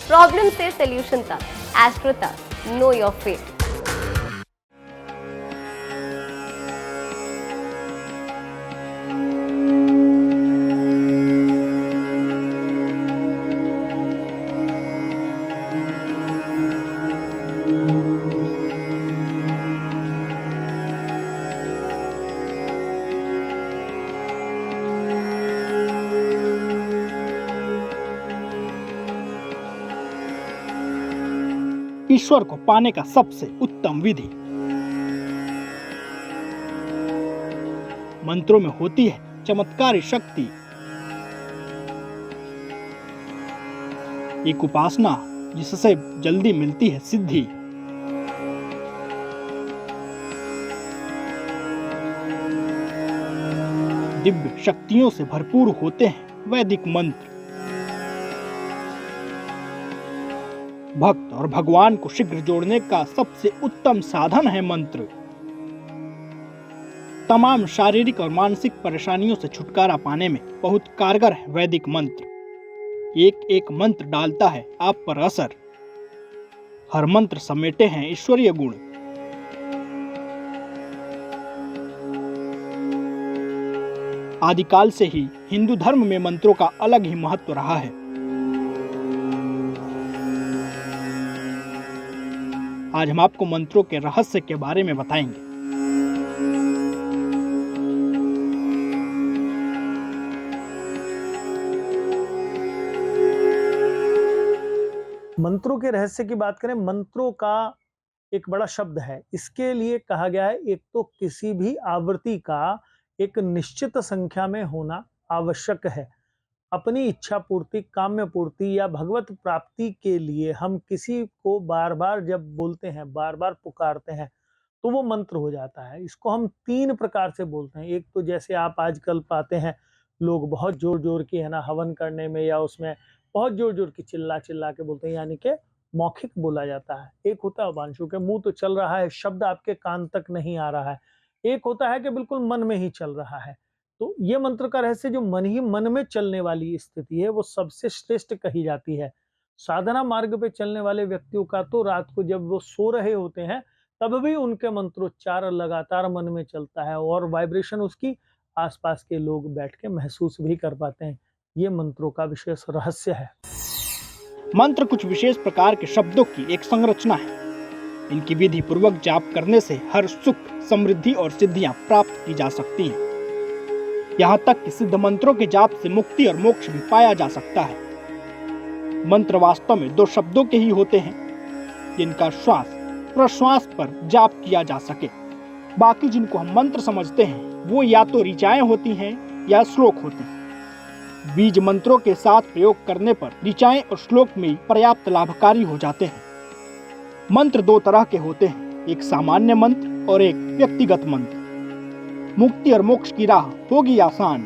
Problem से solution तक, astro तक, नो योर फेट। ईश्वर को पाने का सबसे उत्तम विधि। मंत्रों में होती है चमत्कारी शक्ति। एक उपासना जिससे जल्दी मिलती है सिद्धि। दिव्य शक्तियों से भरपूर होते हैं वैदिक मंत्र। भक्त और भगवान को शीघ्र जोड़ने का सबसे उत्तम साधन है मंत्र। तमाम शारीरिक और मानसिक परेशानियों से छुटकारा पाने में बहुत कारगर है वैदिक मंत्र। एक एक मंत्र डालता है आप पर असर। हर मंत्र समेटे हैं ईश्वरीय गुण। आदिकाल से ही हिंदू धर्म में मंत्रों का अलग ही महत्व रहा है। आज हम आपको मंत्रों के रहस्य के बारे में बताएंगे। मंत्रों के रहस्य की बात करें, मंत्रों का एक बड़ा शब्द है। इसके लिए कहा गया है, एक तो किसी भी आवृत्ति का एक निश्चित संख्या में होना आवश्यक है। अपनी इच्छा पूर्ति, काम्य पूर्ति या भगवत प्राप्ति के लिए हम किसी को बार बार जब बोलते हैं, बार बार पुकारते हैं, तो वो मंत्र हो जाता है। इसको हम 3 प्रकार से बोलते हैं। एक तो जैसे आप आजकल पाते हैं, लोग बहुत जोर जोर की है ना हवन करने में या उसमें बहुत जोर जोर की चिल्ला चिल्ला के बोलते हैं, यानी कि मौखिक बोला जाता है। एक होता है वांशु के मुंह तो चल रहा है, शब्द आपके कान तक नहीं आ रहा है। एक होता है कि बिल्कुल मन में ही चल रहा है। तो ये मंत्र का रहस्य, जो मन ही मन में चलने वाली स्थिति है, वो सबसे श्रेष्ठ कही जाती है। साधना मार्ग पे चलने वाले व्यक्तियों का तो रात को जब वो सो रहे होते हैं तब भी उनके मंत्रोच्चार लगातार मन में चलता है और वाइब्रेशन उसकी आसपास के लोग बैठ के महसूस भी कर पाते हैं। ये मंत्रों का विशेष रहस्य है। मंत्र कुछ विशेष प्रकार के शब्दों की एक संरचना है। इनकी विधि पूर्वक जाप करने से हर सुख, समृद्धि और सिद्धियां प्राप्त की जा सकती हैं। यहाँ तक कि सिद्ध मंत्रों के जाप से मुक्ति और मोक्ष भी पाया जा सकता है। मंत्र वास्तव में 2 शब्दों के ही होते हैं, जिनका श्वास प्रश्वास पर जाप किया जा सके। बाकी जिनको हम मंत्र समझते हैं वो या तो ऋचाएं होती हैं या श्लोक होते हैं। बीज मंत्रों के साथ प्रयोग करने पर ऋचाएं और श्लोक में पर्याप्त लाभकारी हो जाते हैं। मंत्र 2 तरह के होते हैं, एक सामान्य मंत्र और एक व्यक्तिगत मंत्र। मुक्ति और मोक्ष की राह होगी आसान,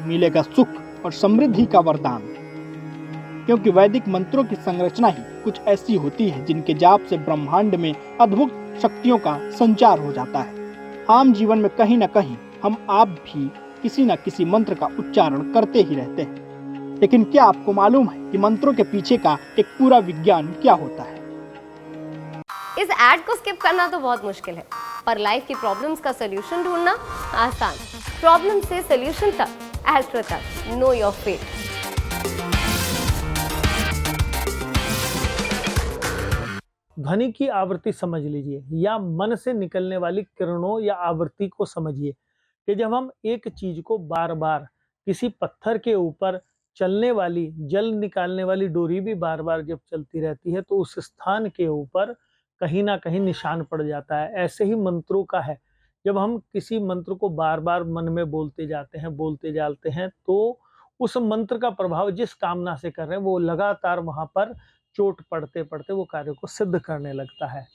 मिलेगा सुख और समृद्धि का वरदान। क्योंकि वैदिक मंत्रों की संरचना ही कुछ ऐसी होती है जिनके जाप से ब्रह्मांड में अद्भुत शक्तियों का संचार हो जाता है। आम जीवन में कहीं न कहीं हम आप भी किसी न किसी मंत्र का उच्चारण करते ही रहते हैं। लेकिन क्या आपको मालूम है कि मंत्रों के पीछे का एक पूरा विज्ञान क्या होता है? इस ऐड को स्किप करना तो बहुत मुश्किल है, पर लाइफ की प्रॉब्लम्स का सोल्यूशन ढूंढना आसान। प्रॉब्लम से सोल्यूशन तक, एस्ट्रो तक, नो योर फेट। ध्वनि की आवृत्ति समझ लीजिए या मन से निकलने वाली किरणों या आवृत्ति को समझिए कि जब हम एक चीज को बार बार, किसी पत्थर के ऊपर चलने वाली, जल निकालने वाली डोरी भी बार बार जब चलती रहती है तो उस स्थान के ऊपर कहीं ना कहीं निशान पड़ जाता है। ऐसे ही मंत्रों का है, जब हम किसी मंत्र को बार बार मन में बोलते जाते हैं तो उस मंत्र का प्रभाव जिस कामना से कर रहे हैं वो लगातार वहां पर चोट पड़ते पड़ते वो कार्य को सिद्ध करने लगता है।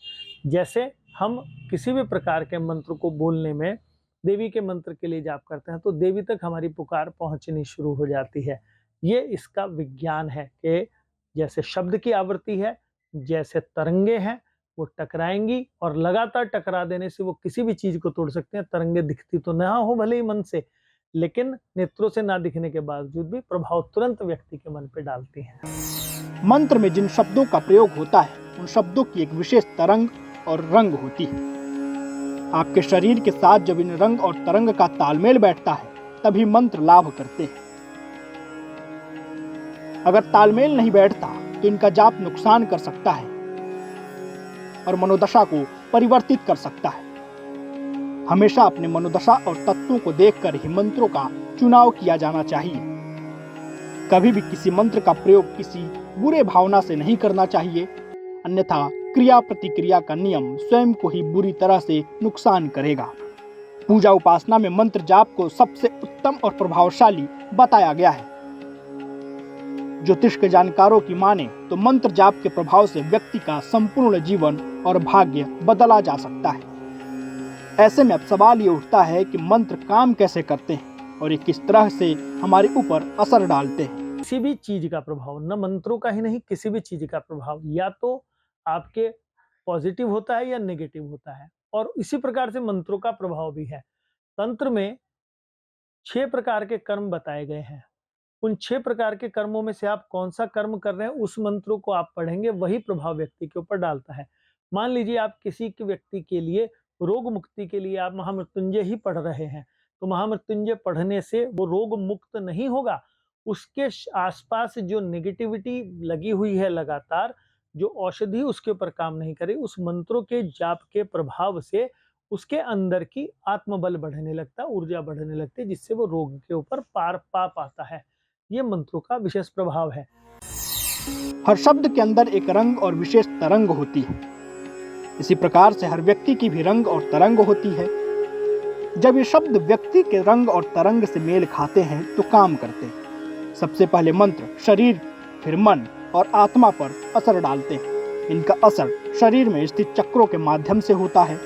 जैसे हम किसी भी प्रकार के मंत्र को बोलने में, देवी के मंत्र के लिए जाप करते हैं तो देवी तक हमारी पुकार पहुंचनी शुरू हो जाती है। ये इसका विज्ञान है कि जैसे शब्द की आवृत्ति है, जैसे तरंगे हैं, वो टकराएंगी और लगातार टकरा देने से वो किसी भी चीज को तोड़ सकते हैं। तरंगे दिखती तो ना हो भले ही मन से, लेकिन नेत्रों से ना दिखने के बावजूद भी प्रभाव तुरंत व्यक्ति के मन पे डालती हैं। मंत्र में जिन शब्दों का प्रयोग होता है उन शब्दों की एक विशेष तरंग और रंग होती है। आपके शरीर के साथ जब इन रंग और तरंग का तालमेल बैठता है तभी मंत्र लाभ करते हैं। अगर तालमेल नहीं बैठता तो इनका जाप नुकसान कर सकता है और मनोदशा को परिवर्तित कर सकता है। हमेशा अपने मनोदशा और तत्वों को देखकर ही मंत्रों का चुनाव किया जाना चाहिए। कभी भी किसी मंत्र का प्रयोग किसी बुरे भावना से नहीं करना चाहिए, अन्यथा क्रिया प्रतिक्रिया का नियम स्वयं को ही बुरी तरह से नुकसान करेगा। पूजा उपासना में मंत्र जाप को सबसे उत्तम और प्रभावशाली बताया गया है। ज्योतिष के जानकारों की माने तो मंत्र जाप के प्रभाव से व्यक्ति का संपूर्ण जीवन और भाग्य बदला जा सकता है। ऐसे में अब सवाल ये उठता है कि मंत्र काम कैसे करते हैं और ये किस तरह से हमारे ऊपर असर डालते हैं। किसी भी चीज का प्रभाव, न मंत्रों का ही नहीं, किसी भी चीज का प्रभाव या तो आपके पॉजिटिव होता है या नेगेटिव होता है, और इसी प्रकार से मंत्रों का प्रभाव भी है। तंत्र में 6 प्रकार के कर्म बताए गए हैं। उन 6 प्रकार के कर्मों में से आप कौन सा कर्म कर रहे हैं, उस मंत्रों को आप पढ़ेंगे, वही प्रभाव व्यक्ति के ऊपर डालता है। मान लीजिए आप किसी के व्यक्ति के लिए रोग मुक्ति के लिए आप महामृत्युंजय ही पढ़ रहे हैं, तो महामृत्युंजय पढ़ने से वो रोग मुक्त नहीं होगा। उसके आसपास जो नेगेटिविटी लगी हुई है लगातार, जो औषधि उसके ऊपर काम नहीं करे, उस मंत्रों के जाप के प्रभाव से उसके अंदर की आत्मबल बढ़ने लगता है, ऊर्जा बढ़ने लगती है, जिससे वो रोग के ऊपर पार पा पाता है। ये मंत्रों का विशेष प्रभाव है। हर शब्द के अंदर एक रंग और विशेष तरंग होती है। इसी प्रकार से हर व्यक्ति की भी रंग और तरंग होती है। जब ये शब्द व्यक्ति के रंग और तरंग से मेल खाते हैं तो काम करते हैं। सबसे पहले मंत्र शरीर, फिर मन और आत्मा पर असर डालते हैं। इनका असर शरीर में स्थित चक्रों के माध्यम से होता है।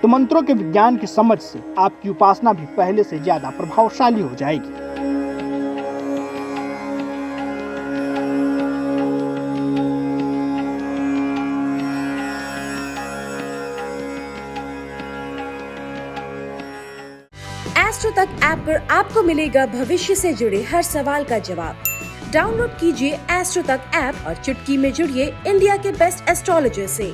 तो मंत्रों के विज्ञान की समझ से आपकी उपासना भी पहले से ज्यादा प्रभावशाली हो जाएगी। एस्ट्रो तक ऐप पर आपको मिलेगा भविष्य से जुड़े हर सवाल का जवाब। डाउनलोड कीजिए एस्ट्रो तक ऐप और चुटकी में जुड़िए इंडिया के बेस्ट एस्ट्रोलॉजर से।